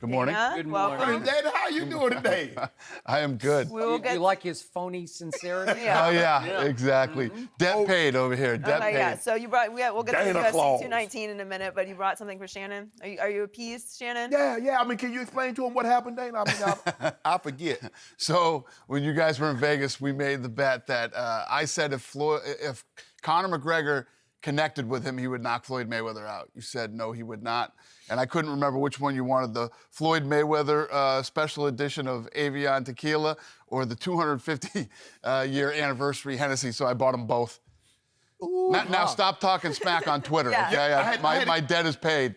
Good morning. Dana, Good welcome. morning. Dana, how you doing today? I am good. We will You get like his phony sincerity? Yeah. Oh, yeah, Yeah. exactly. Debt paid over here, debt Okay, paid. yeah. So you brought. We'll get to Dana UFC Claus. 219 in a minute, but you brought something for Shannon. Are you appeased, Shannon? Yeah. I mean, can you explain to him what happened, Dana? I mean, I forget. So when you guys were in Vegas, we made the bet that I said if Conor McGregor connected with him, he would knock Floyd Mayweather out. You said no, he would not. And I couldn't remember which one you wanted, the Floyd Mayweather special edition of Avion Tequila or the 250-year anniversary Hennessy, so I bought them both. Ooh, Now stop talking smack on Twitter, Yeah. okay? I had My debt is paid.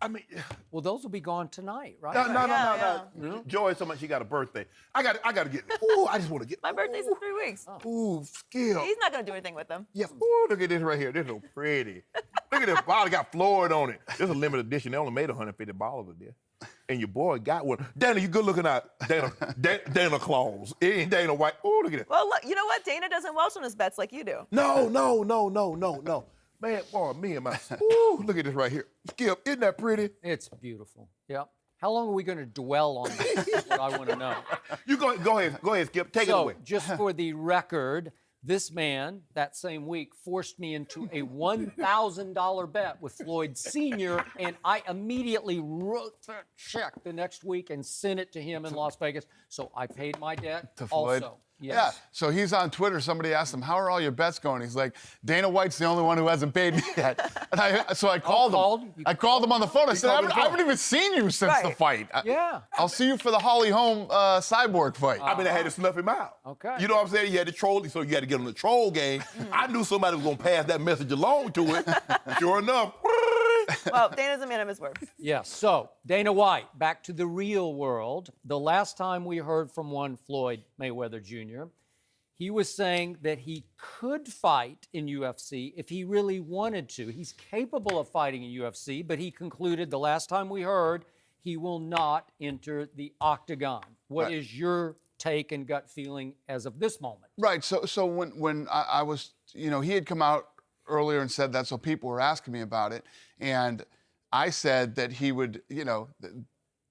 I mean, Well, those will be gone tonight, right? no. Joy so much she got a birthday. I got to get. Ooh, I just want to get. My birthday's in 3 weeks. Ooh, Skip. He's not gonna do anything with them. Yeah. Ooh, look at this right here. This is so pretty. Look at this bottle. Got Floyd on it. This is a limited edition. They only made 150 bottles of this. And your boy got one. Dana, you good looking out. Dana Claus. It ain't Dana White. Ooh, look at it. Well, look, you know what? Dana doesn't welch on his bets like you do. No. Man, boy, me and my. Ooh, look at this right here. Skip, isn't that pretty? It's beautiful. Yep. How long are we going to dwell on this? Is what I want to know. You go ahead, Skip. Take it So, away. just for the record, this man, that same week, forced me into a $1,000 bet with Floyd Sr., and I immediately wrote that check the next week and sent it to him in Las Vegas. So I paid my debt To Floyd? also. Yeah. Yes. So he's on Twitter. Somebody asked him, how are all your bets going? He's like, Dana White's the only one who hasn't paid me yet. And I called him. You I called him on the phone. I said, I called him haven't even seen you since the Right. fight. Yeah. I'll see you for the Holly Holm Cyborg fight. I mean, I had to snuff him out. Okay. You know what I'm saying? You had to troll, so you had to get on the troll game. I knew somebody was going to pass that message along to it. Sure enough. Well, Dana's a man of his word. Yes. So, Dana White, back to the real world. The last time we heard from one Floyd Mayweather Jr., he was saying that he could fight in UFC if he really wanted to. He's capable of fighting in UFC, but he concluded the last time we heard he will not enter the octagon. What is your take and gut feeling as of this moment? Right. So when I was, he had come out earlier and said that, so people were asking me about it. And I said that he would,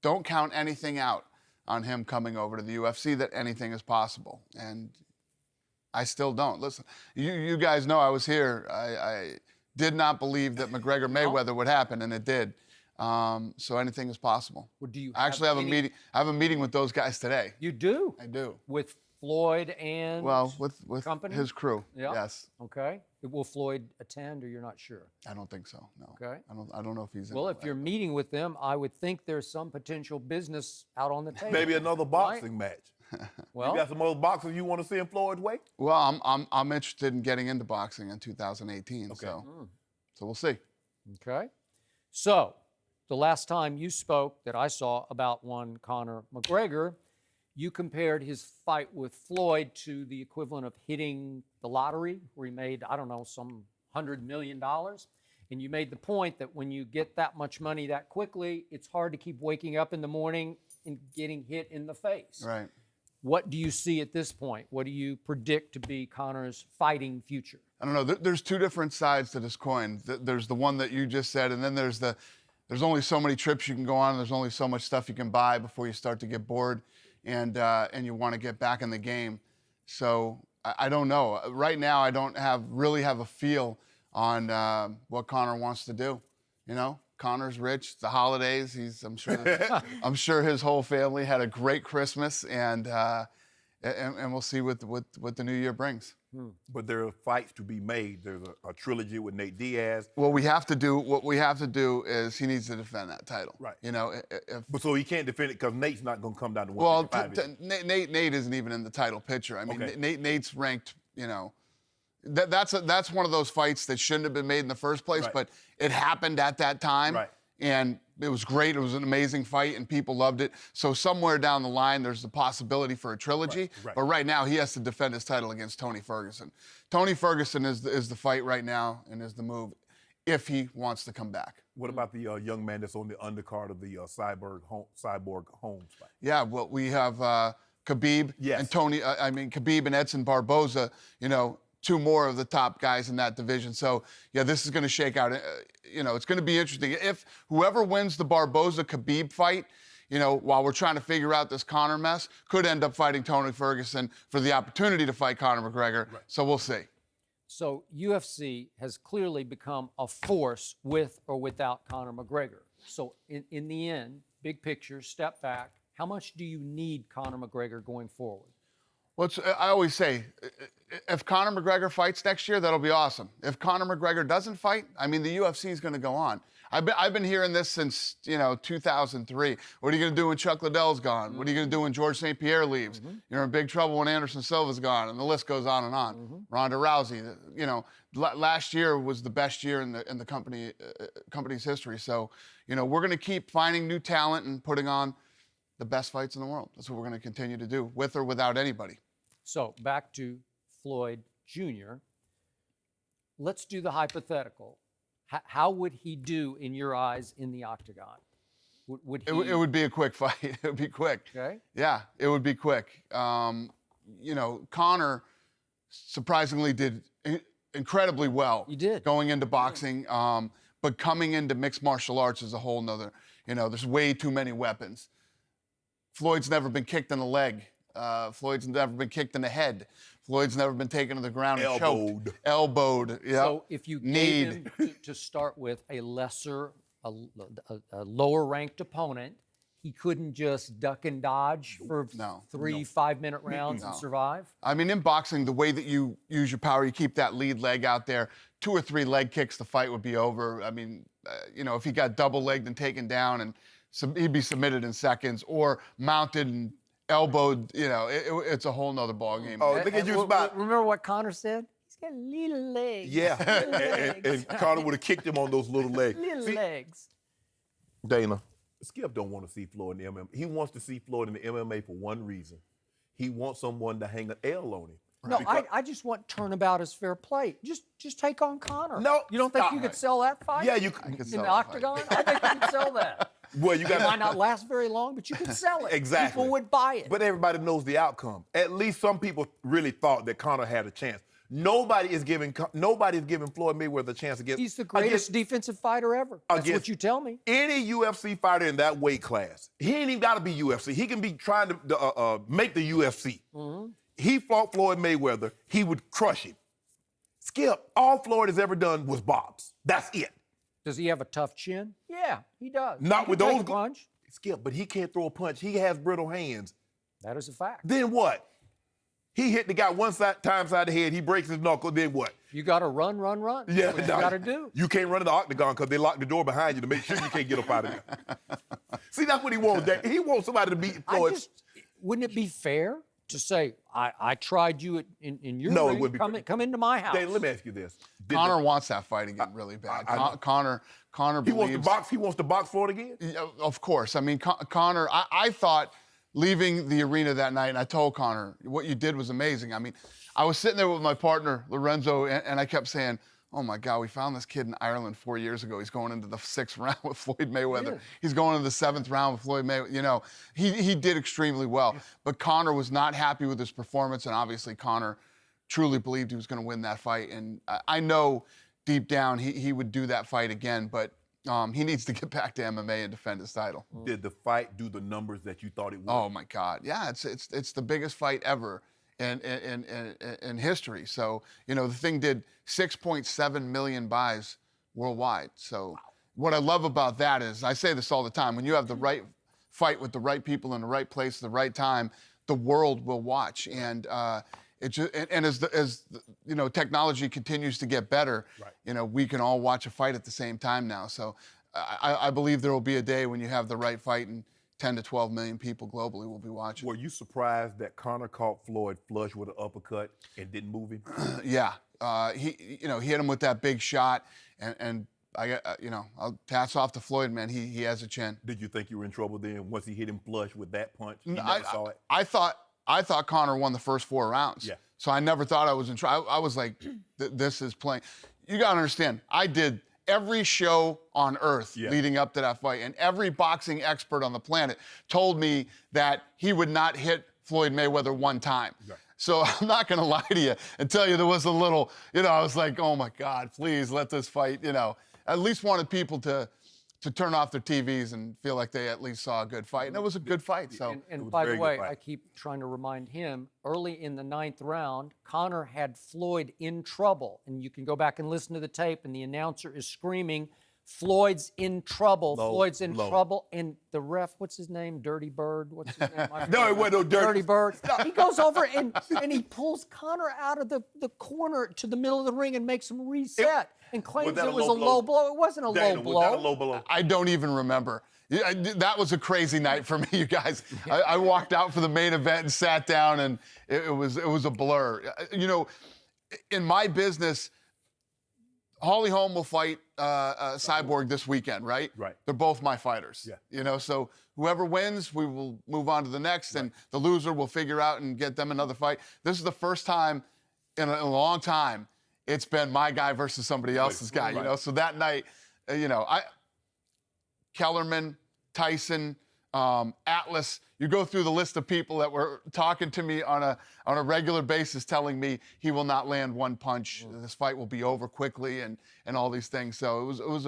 don't count anything out on him coming over to the UFC, that anything is possible. And I still don't. Listen, you guys know I was here. I did not believe that McGregor-Mayweather would happen, and it did. So anything is possible. Well, do you I actually have a any- meeting. I have a meeting with those guys today. You do? I do. With Floyd and Well, with company? his crew. Yeah. Yes. Okay. Will Floyd attend, or you're not sure? I don't think so. No. Okay. I don't know if he's in. Well, it. if you're meeting with them, I would think there's some potential business out on the table. Maybe another boxing match. Well, You got some other boxers you want to see in Floyd's way? Well, I'm interested in getting into boxing in 2018. Okay. So we'll see. okay. So, the last time you spoke that I saw about one Conor McGregor, you compared his fight with Floyd to the equivalent of hitting the lottery, where he made, I don't know, some $100 million. And you made the point that when you get that much money that quickly, it's hard to keep waking up in the morning and getting hit in the face. Right. What do you see at this point? What do you predict to be Conor's fighting future? I don't know. There's two different sides to this coin. There's the one that you just said, and then there's only so many trips you can go on. And there's only so much stuff you can buy before you start to get bored, and you want to get back in the game. So I don't know. Right now, I don't really have a feel on what Conor wants to do. Conor's rich. It's the holidays. I'm sure his whole family had a great Christmas, and we'll see what the new year brings. But there are fights to be made. There's a trilogy with Nate Diaz. What we have to do is he needs to defend that title. Right. If But so he can't defend it because Nate's not going to come down to well, 155. Nate isn't even in the title picture. I mean, Okay. Nate's ranked. That's one of those fights that shouldn't have been made in the first place, Right. but it happened at that time. Right. And it was great. It was an amazing fight, and people loved it. So somewhere down the line, there's the possibility for a trilogy. Right. But right now, he has to defend his title against Tony Ferguson. Tony Ferguson is the fight right now, and is the move if he wants to come back. What about the young man that's on the undercard of the Cyborg Holmes fight? Yeah, well, we have Khabib Yes. and Khabib and Edson Barboza, two more of the top guys in that division. So, yeah, this is going to shake out. It's going to be interesting. If whoever wins the Barboza-Khabib fight, while we're trying to figure out this Conor mess, could end up fighting Tony Ferguson for the opportunity to fight Conor McGregor. Right. So we'll see. So UFC has clearly become a force with or without Conor McGregor. So in the end, big picture, step back, how much do you need Conor McGregor going forward? Well, I always say, if Conor McGregor fights next year, that'll be awesome. If Conor McGregor doesn't fight, I mean, the UFC is going to go on. I've been hearing this since 2003. What are you going to do when Chuck Liddell's gone? What are you going to do when George St. Pierre leaves? You're in big trouble when Anderson Silva's gone, and the list goes on and on. Ronda Rousey, last year was the best year in the company's history. So, we're going to keep finding new talent and putting on the best fights in the world. That's what we're going to continue to do, with or without anybody. So back to Floyd Jr. Let's do the hypothetical. How would he do in your eyes in the octagon? Would he... It would be a quick fight. It would be quick. Okay. Yeah, it would be quick. Conor surprisingly did incredibly well. He did. Going into boxing, but coming into mixed martial arts is a whole nother, there's way too many weapons. Floyd's never been kicked in the leg. Floyd's never been kicked in the head. Floyd's never been taken to the ground and choked. Elbowed. Yeah. So if you gave him to start with a lesser, a lower-ranked opponent, he couldn't just duck and dodge for 5-minute rounds and survive? I mean, in boxing, the way that you use your power, you keep that lead leg out there. 2 or 3 leg kicks, the fight would be over. I mean, if he got double-legged and taken down, and he'd be submitted in seconds, or mounted and elbowed, it's a whole nother ballgame. Oh, look at you spot. Remember what Conor said? He's got little legs. Yeah, Little legs. and Conor would have kicked him on those little legs. Little legs. Dana, Skip don't want to see Floyd in the MMA. He wants to see Floyd in the MMA for one reason. He wants someone to hang an L on him. No, I just want turnabout as fair play. Just take on Conor. No, you don't think you could sell that fight? Yeah, you could could. sell in the octagon. I think you could sell that. Well, you got. It might not last very long, but you could sell it. Exactly. People would buy it. But everybody knows the outcome. At least some people really thought that Conor had a chance. Nobody is giving Floyd Mayweather a chance against. He's the greatest defensive fighter ever. That's what you tell me. Any UFC fighter in that weight class, he ain't even got to be UFC. He can be trying to make the UFC. He fought Floyd Mayweather. He would crush him. Skip, all Floyd has ever done was box. That's it. Does he have a tough chin? Yeah, he does. Not with those punch. Skip, but he can't throw a punch. He has brittle hands. That is a fact. Then what? He hit the guy one time side of the head. He breaks his knuckle. Then what? You got to run. Yeah, That's what you got to do. You can't run in the octagon because they lock the door behind you to make sure you can't get up out of there. See, that's what he wants. He wants somebody to beat Floyd. Wouldn't it be fair to say, I tried you in your No, ring, it wouldn't be. Come into my house? Dave, let me ask you this. Conor wants that fight again really bad. Conor He believes... wants to box. He wants to box Floyd again? Yeah, of course. I mean, Conor, I thought leaving the arena that night, and I told Conor, what you did was amazing. I mean, I was sitting there with my partner, Lorenzo, and I kept saying, oh my God, we found this kid in Ireland 4 years ago. He's going into the 6th round with Floyd Mayweather. Yeah. He's going into the 7th round with Floyd Mayweather. He did extremely well. Yeah. But Conor was not happy with his performance, and obviously Conor truly believed he was going to win that fight. And I know deep down he would do that fight again, but he needs to get back to MMA and defend his title. Did the fight do the numbers that you thought it would? Oh my God, yeah, it's the biggest fight ever in history. So, the thing did 6.7 million buys worldwide. So what I love about that is, I say this all the time, when you have the right fight with the right people in the right place at the right time, the world will watch. And as technology continues to get better, right, we can all watch a fight at the same time now. So I believe there will be a day when you have the right fight and 10 to 12 million people globally will be watching. Were you surprised that Conor caught Floyd flush with an uppercut and didn't move him? Yeah, he hit him with that big shot, and I'll pass off to Floyd, man. He has a chin. Did you think you were in trouble then once he hit him flush with that punch? You never saw it? I thought Conor won the first 4 rounds. Yeah. So I never thought I was in trouble. I was like, this is playing. You got to understand, I did every show on earth leading up to that fight, and every boxing expert on the planet told me that he would not hit Floyd Mayweather one time. Right. So I'm not going to lie to you and tell you there was a little, I was like, oh my God, please let this fight, at least wanted people to to turn off their TVs and feel like they at least saw a good fight. And it was a good fight. So And was by a the very good way, fight. I keep trying to remind him, early in the 9th round, Conor had Floyd in trouble. And you can go back and listen to the tape, and the announcer is screaming, Floyd's in trouble. Floyd's in trouble. And the ref, what's his name? Dirty Bird? What's his name? No, it wasn't no Dirty Bird. He goes over and he pulls Conor out of the corner to the middle of the ring and makes him reset and claims that it a was low a blow? low blow. It wasn't a Dana, low was that a blow. low blow? I don't even remember. Yeah, that was a crazy night for me, you guys. I walked out for the main event and sat down, and it was a blur. You know, in my business, Holly Holm will fight Cyborg this weekend, right? Right. They're both my fighters. Yeah. You know, so whoever wins, we will move on to the next, and the loser will figure out and get them another fight. This is the first time in a long time it's been my guy versus somebody else's guy. You know, so that night, you know, Kellerman, Tyson, Atlas. You go through the list of people that were talking to me on a regular basis, telling me he will not land one punch. This fight will be over quickly, and all these things. So it was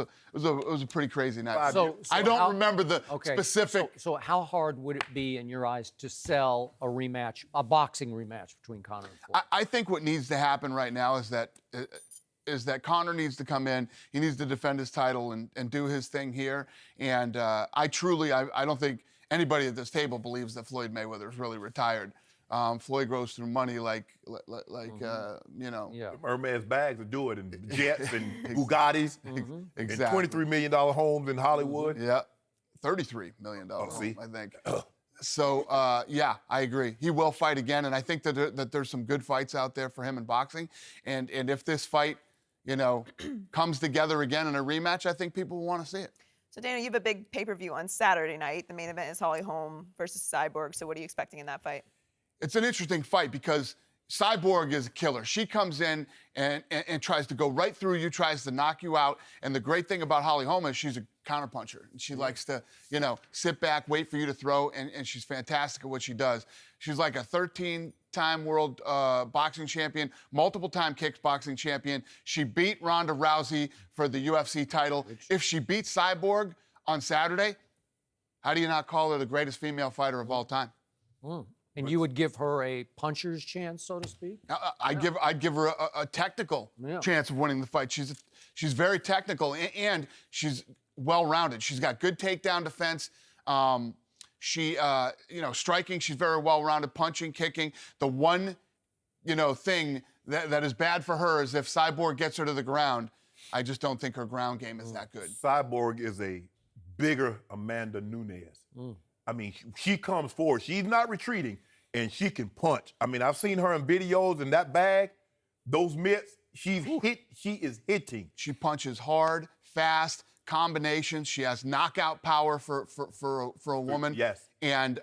a pretty crazy night. So I don't how- remember the Okay, specific. So how hard would it be in your eyes to sell a rematch, a boxing rematch between Conor and Floyd? I think what needs to happen right now is that Conor needs to come in. He needs to defend his title and do his thing here. And I don't think anybody at this table believes that Floyd Mayweather is really retired. Floyd grows through money like you know. Yeah. Merman's bags to do it, and jets and Bugattis, Exactly. and $23 million homes in Hollywood. Yeah, $33 million, see? I think. So, yeah, I agree. He will fight again, and I think that there's some good fights out there for him in boxing. And if this fight, you know, comes together again in a rematch, I think people will want to see it. So, Dana, you have a big pay-per-view on Saturday night. The main event is Holly Holm versus Cyborg. So what are you expecting in that fight? It's an interesting fight because Cyborg is a killer. She comes in and tries to go right through you, tries to knock you out. And the great thing about Holly Holm is she's a counterpuncher. She likes to, you know, sit back, wait for you to throw, and she's fantastic at what she does. She's like a 13-time world boxing champion, multiple-time kickboxing champion. She beat Ronda Rousey for the UFC title. If she beats Cyborg on Saturday, how do you not call her the greatest female fighter of all time? And you would give her a puncher's chance, so to speak? I'd give her a technical chance of winning the fight. She's very technical, and she's well-rounded. She's got good takedown defense. You know, striking, she's very well-rounded, punching, kicking. The one, you know, thing that is bad for her is if Cyborg gets her to the ground, I just don't think her ground game is that good. Cyborg is a bigger Amanda Nunes. I mean, she comes forward. She's not retreating, and she can punch. I mean, I've seen her in videos in that bag, those mitts. She is hitting. She punches hard, fast, combinations. She has knockout power for a woman. Yes. And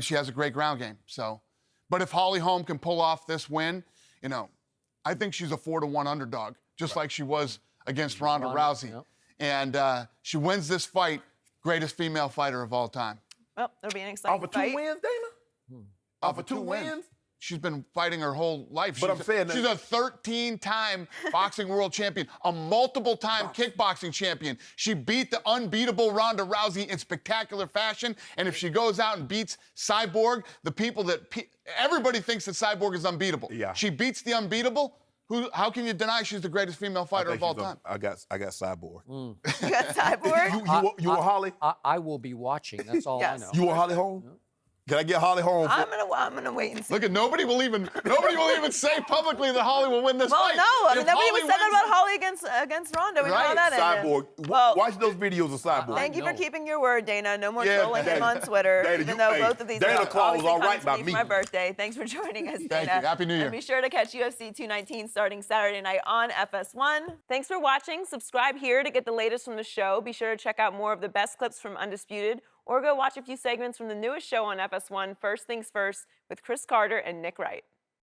she has a great ground game. So, but if Holly Holm can pull off this win, you know, I think she's a 4-1 underdog, just like she was against Ronda Rousey. Yep. And she wins this fight, greatest female fighter of all time. Well, it'll be an exciting Off of fight. 2 wins, Dana? Off of two wins? She's been fighting her whole life. But I'm saying that- she's a 13-time boxing world champion, a multiple-time kickboxing champion. She beat the unbeatable Ronda Rousey in spectacular fashion. And if she goes out and beats Cyborg, the people that everybody thinks that Cyborg is unbeatable. Yeah. She beats the unbeatable. How can you deny she's the greatest female fighter of all time? I got Cyborg. You got Cyborg? You want Holly? I will be watching. That's all Yes. I know. You want Holly Holm? Can I get Holly Holm? I'm gonna wait and see. Look, nobody will even say publicly that Holly will win this Well, fight. no, I mean If nobody Holly was said that wins- about Holly against Ronda. We know Right, that ended. Cyborg. Well, Watch those videos of Cyborg. Thank you for know. keeping your word, Dana. No more Yeah, trolling him Dana. on Twitter, Dana, even you- though hey, both of these Dana are Claus obviously all right coming to by me me. for my birthday. Thanks for joining us, Dana. Thank you. Happy New Year. And be sure to catch UFC 219 starting Saturday night on FS1. Thanks for watching. Subscribe here to get the latest from the show. Be sure to check out more of the best clips from Undisputed, or go watch a few segments from the newest show on FS1, First Things First, with Chris Carter and Nick Wright.